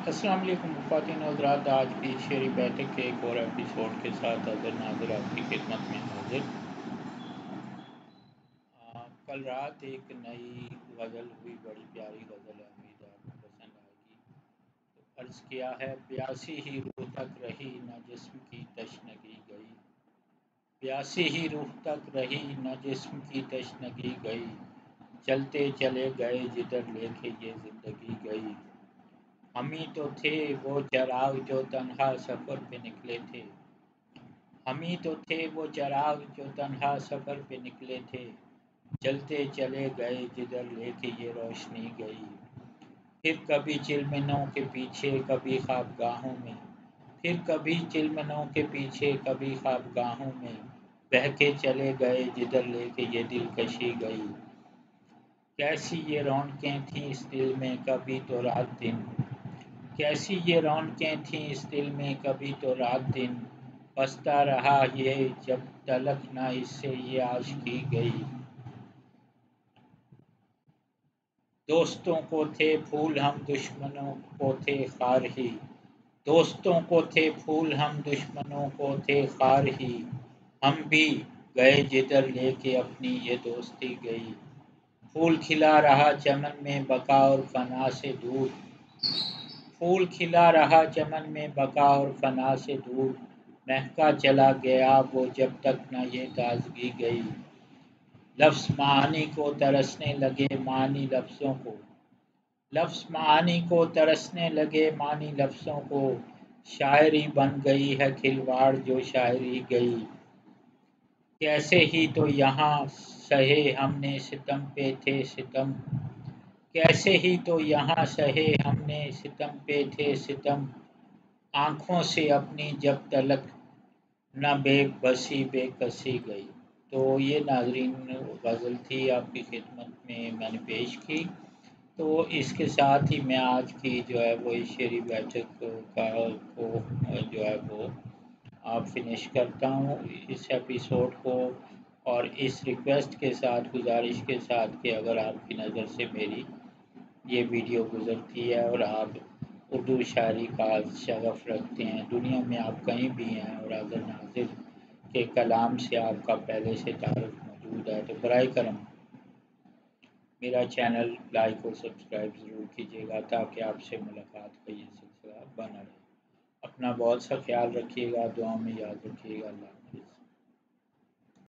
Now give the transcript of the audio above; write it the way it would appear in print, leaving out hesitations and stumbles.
अस्सलाम वालेकुम ख़वातीन और हज़रात। आज भी शेरी बैठक के एक और एपिसोड के साथ हाज़िर नाज़िर आपकी खिदमत में हाज़िर। कल रात एक नई गज़ल हुई, बड़ी प्यारी गज़ल है, उम्मीद है आपको पसंद आएगी। तो अर्ज़ किया है, प्यासी ही रूह तक रही न जिस्म की तशनगी गई, प्यासी ही रूह तक रही न जिस्म की तशनगी गई, चलते चले गए जिधर लेके ये ज़िंदगी गई। हम ही तो थे वो चराग जो तन्हा सफ़र पे निकले थे, हम ही तो थे वो चराग जो तन्हा सफ़र पे निकले थे, चलते चले गए जिधर लेके ये रोशनी गई। फिर कभी चिलमिनों के पीछे कभी ख्वाबगाहों में, फिर कभी चिलमिनों के पीछे कभी ख्वाबगाहों में, बह के चले गए जिधर लेके ये दिलकशी गई। कैसी ये रौनकें थीं इस दिल में कभी तो रात दिन, कैसी ये रौनकें थीं इस दिल में कभी तो रात दिन, बसता रहा ये जब तलक ना इससे ये आशिकी गई। दोस्तों को थे फूल हम दुश्मनों को थे खार ही, दोस्तों को थे फूल हम दुश्मनों को थे खार ही, हम भी गए जिधर लेके अपनी ये दोस्ती गई। फूल खिला रहा चमन में बका और फना से दूर, फूल खिला रहा चमन में बका और फना से दूर, महका चला गया वो जब तक न ये ताजगी गई। लफ्ज़ मानी को तरसने लगे मानी लफ्ज़ों को, लफ्ज़ मानी को तरसने लगे मानी लफ्ज़ों को, शायरी बन गई है खिलवाड़ जो शायरी गई। कैसे ही तो यहाँ सहे हमने सितम पे थे सितम, कैसे ही तो यहाँ सहे हमने सितम पे थे सितम, आँखों से अपनी जब तलक न बेबसी बेकसी गई। तो ये नाज़रीन गज़ल थी, आपकी खिदमत में मैंने पेश की। तो इसके साथ ही मैं आज की जो है वो शेरी बैठक का को जो है वो फिनिश करता हूँ इस एपिसोड को, और इस रिक्वेस्ट के साथ, गुजारिश के साथ कि अगर आपकी नज़र से मेरी ये वीडियो गुज़रती है और आप उर्दू शायरी का शगफ़ रखते हैं, दुनिया में आप कहीं भी हैं और हाज़िर नाज़िर के कलाम से आपका पहले से तारुफ़ मौजूद है, तो बराए करम मेरा चैनल लाइक और सब्सक्राइब ज़रूर कीजिएगा ताकि आपसे मुलाकात का ये सिलसिला बना रहे। अपना बहुत सा ख्याल रखिएगा, दुआ में याद रखिएगा। अल्लाह।